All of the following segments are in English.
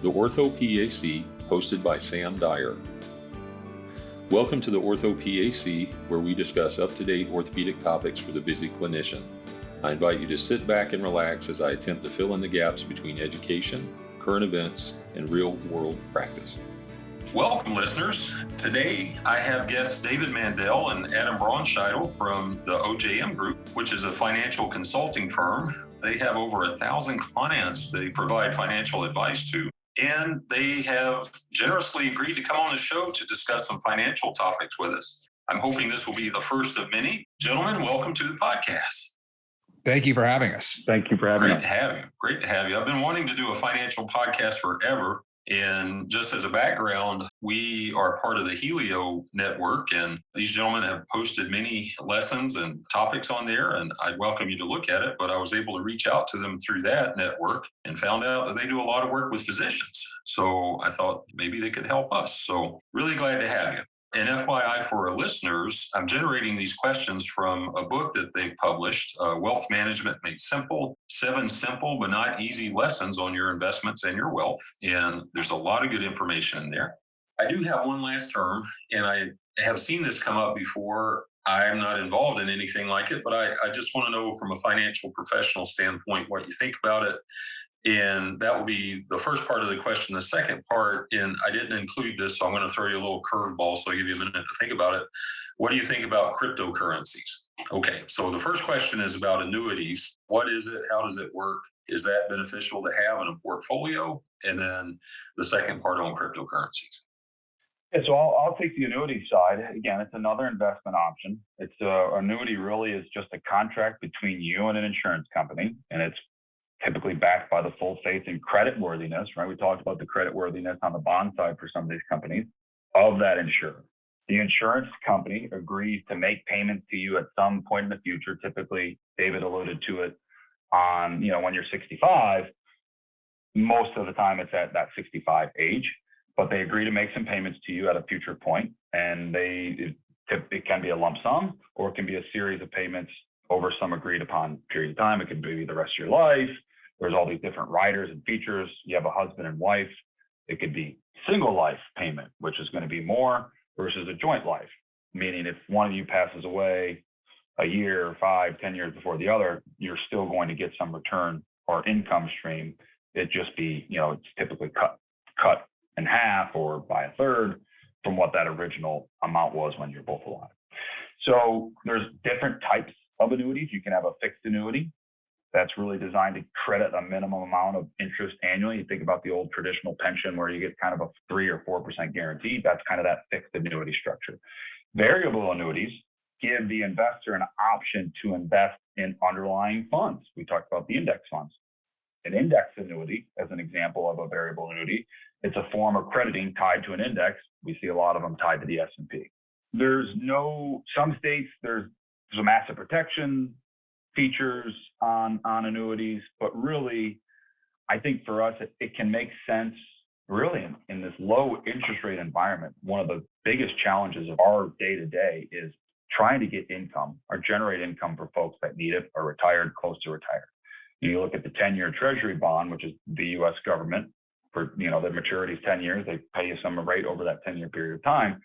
the orthoPAC, hosted by Sam Dyer. Welcome to the orthoPAC, where we discuss up-to-date orthopedic topics for the busy clinician. I invite you to sit back and relax as I attempt to fill in the gaps between education, current events, and real-world practice. Welcome, listeners. Today, I have guests David Mandel and Adam Braunscheidel from the OJM Group, which is a financial consulting firm. They have over 1,000 clients they provide financial advice to, and they have generously agreed to come on the show to discuss some financial topics with us. I'm hoping this will be the first of many. Gentlemen, welcome to the podcast. Thank you for having us. Thank you for having us. Great to have you. I've been wanting to do a financial podcast forever. And just as a background, we are part of the Helio network, and these gentlemen have posted many lessons and topics on there, and I'd welcome you to look at it. But I was able to reach out to them through that network and found out that they do a lot of work with physicians. So I thought maybe they could help us. So really glad to have you. And FYI for our listeners, I'm generating these questions from a book that they've published, Wealth Management Made Simple, 7 simple but not easy lessons on your investments and your wealth. And there's a lot of good information in there. I do have one last term, and I have seen this come up before. I am not involved in anything like it, but I just want to know from a financial professional standpoint what you think about it. And that will be the first part of the question. The second part, and I didn't include this, so I'm going to throw you a little curveball, so I'll give you a minute to think about it. What do you think about cryptocurrencies? Okay, so the first question is about annuities. What is it? How does it work? Is that beneficial to have in a portfolio? And then the second part on cryptocurrencies. Yeah, so I'll take the annuity side. Again, it's another investment option. It's annuity really is just a contract between you and an insurance company, and it's typically backed by the full faith and creditworthiness, right? We talked about the creditworthiness on the bond side for some of these companies of that insurer. The insurance company agrees to make payments to you at some point in the future. Typically, David alluded to it on, when you're 65. Most of the time it's at that 65 age, but they agree to make some payments to you at a future point, and it can be a lump sum, or it can be a series of payments over some agreed upon period of time. It could be the rest of your life. There's all these different riders and features. You have a husband and wife. It could be single life payment, which is going to be more, versus a joint life, meaning if one of you passes away a year, 5, 10 years before the other, you're still going to get some return or income stream. It just be, it's typically cut in half or by a third from what that original amount was when you're both alive. So there's different types of annuities. You can have a fixed annuity that's really designed to credit a minimum amount of interest annually. You think about the old traditional pension where you get kind of a 3 or 4% guarantee. That's kind of that fixed annuity structure. Variable annuities give the investor an option to invest in underlying funds. We talked about the index funds. An index annuity, as an example of a variable annuity, it's a form of crediting tied to an index. We see a lot of them tied to the S&P. Some states, there's some asset protection features on annuities, but really, I think for us, it can make sense really in this low interest rate environment. One of the biggest challenges of our day-to-day is trying to get income or generate income for folks that need it or retired, close to retired. You look at the 10-year treasury bond, which is the U.S. government, for the maturity is 10 years. They pay you some rate over that 10-year period of time.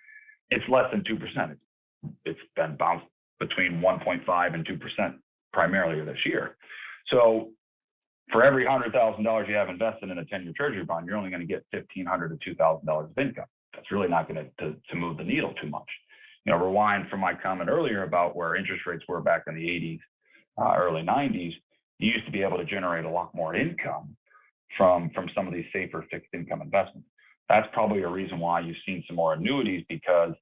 It's less than 2%. It's been bounced between 1.5 and 2% primarily this year. So for every $100,000 you have invested in a 10-year treasury bond, you're only going to get $1,500 to $2,000 of income. That's really not going to move the needle too much. Rewind from my comment earlier about where interest rates were back in the 80s, early 90s, you used to be able to generate a lot more income from some of these safer fixed income investments. That's probably a reason why you've seen some more annuities, because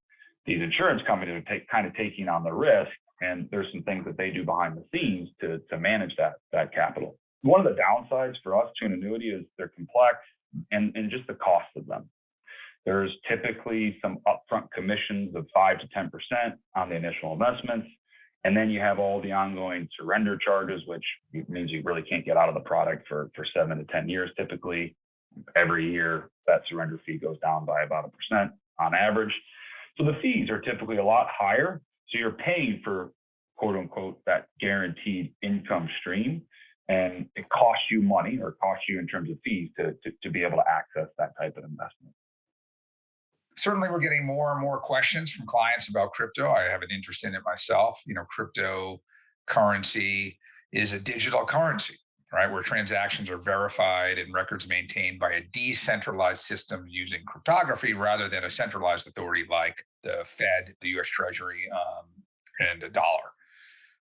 these insurance companies are kind of taking on the risk, and there's some things that they do behind the scenes to manage that capital. One of the downsides for us to an annuity is they're complex and just the cost of them. There's typically some upfront commissions of 5 to 10% on the initial investments. And then you have all the ongoing surrender charges, which means you really can't get out of the product for 7 to 10 years. Typically, every year, that surrender fee goes down by about 1% on average. So the fees are typically a lot higher. So you're paying for, quote unquote, that guaranteed income stream. and it costs you money or costs you in terms of fees to be able to access that type of investment. Certainly, we're getting more and more questions from clients about crypto. I have an interest in it myself. Cryptocurrency is a digital currency, right? Where transactions are verified and records maintained by a decentralized system using cryptography rather than a centralized authority like the Fed, the US Treasury, and the dollar,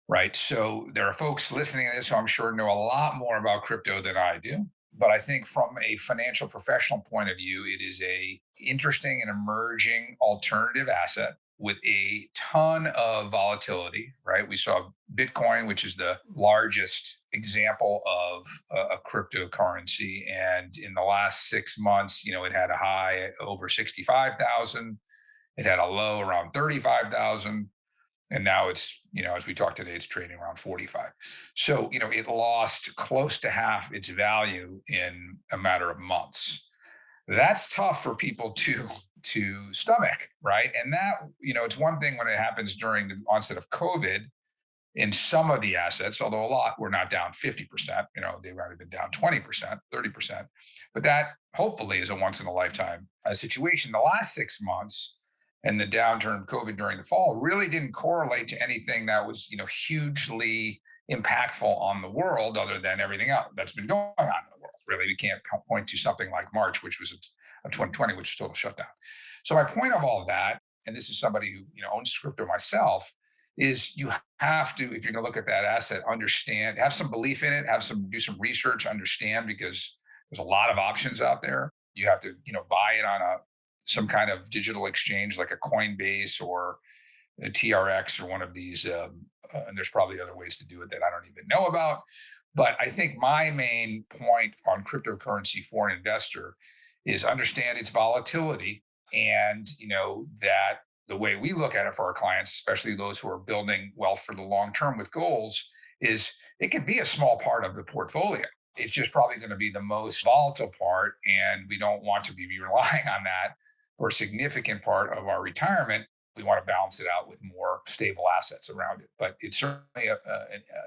right? So there are folks listening to this who I'm sure know a lot more about crypto than I do. But I think from a financial professional point of view, it is a interesting and emerging alternative asset with a ton of volatility, right? We saw Bitcoin, which is the largest example of a cryptocurrency. And in the last 6 months, it had a high over 65,000. It had a low around 35,000. And now it's, as we talked today, it's trading around 45. So, it lost close to half its value in a matter of months. That's tough for people to stomach, right? And that, it's one thing when it happens during the onset of COVID in some of the assets, although a lot were not down 50%, they might have been down 20%, 30%. But that hopefully is a once in a lifetime situation. The last 6 months, and the downturn of COVID during the fall really didn't correlate to anything that was, hugely impactful on the world other than everything else that's been going on in the world. Really, we can't point to something like March, which was of 2020, which is total shutdown. So my point of all of that, and this is somebody who owns crypto myself, is you have to, if you're going to look at that asset, understand, have some belief in it, do some research, understand, because there's a lot of options out there. You have to, buy it on some kind of digital exchange like a Coinbase or a TRX or one of these. And there's probably other ways to do it that I don't even know about. But I think my main point on cryptocurrency for an investor is understand its volatility, and that the way we look at it for our clients, especially those who are building wealth for the long term with goals, is it can be a small part of the portfolio. It's just probably going to be the most volatile part, and we don't want to be relying on that for a significant part of our retirement. We want to balance it out with more stable assets around it. But it's certainly a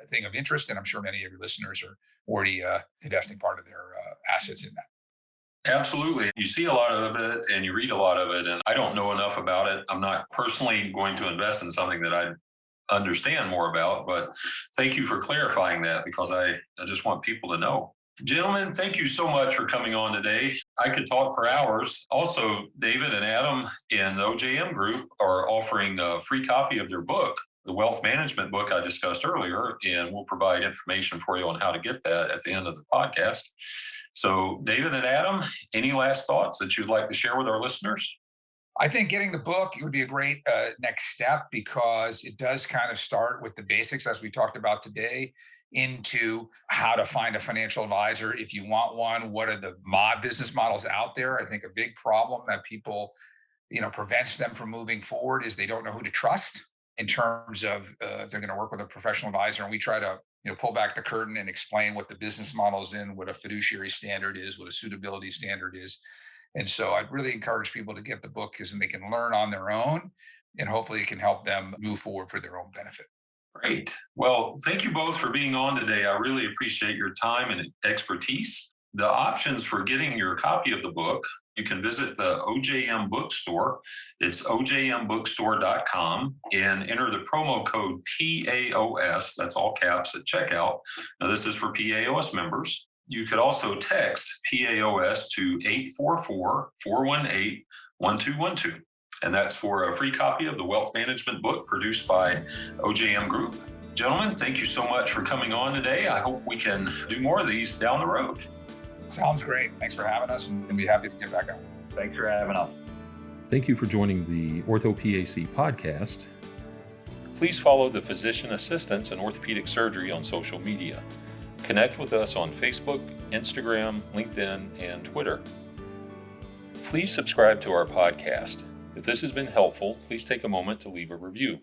thing of interest, and I'm sure many of your listeners are already investing part of their assets in that. Absolutely. You see a lot of it and you read a lot of it, and I don't know enough about it. I'm not personally going to invest in something that I understand more about, but thank you for clarifying that, because I just want people to know. Gentlemen, thank you so much for coming on today. I could talk for hours. Also, David and Adam in the OJM group are offering a free copy of their book, the wealth management book I discussed earlier, and we'll provide information for you on how to get that at the end of the podcast. So, David and Adam, any last thoughts that you'd like to share with our listeners? I think getting the book would be a great next step, because it does kind of start with the basics, as we talked about today, into how to find a financial advisor if you want one. What are the business models out there? I think a big problem that people, prevents them from moving forward is they don't know who to trust in terms of if they're going to work with a professional advisor. And we try to pull back the curtain and explain what the business model is what a fiduciary standard is, what a suitability standard is. And so I'd really encourage people to get the book, because then they can learn on their own, and hopefully it can help them move forward for their own benefit. Great. Well, thank you both for being on today. I really appreciate your time and expertise. The options for getting your copy of the book, you can visit the OJM bookstore. It's ojmbookstore.com, and enter the promo code PAOS, that's all caps, at checkout. Now, this is for PAOS members. You could also text PAOS to 844-418-1212. And that's for a free copy of the wealth management book produced by OJM Group. Gentlemen, thank you so much for coming on today. I hope we can do more of these down the road. Sounds great. Thanks for having us, and be happy to get back on. Thanks for having us. Thank you for joining the orthoPAC podcast. Please follow the Physician Assistants in Orthopedic Surgery on social media. Connect with us on Facebook, Instagram, LinkedIn, and Twitter. Please subscribe to our podcast. If this has been helpful, please take a moment to leave a review.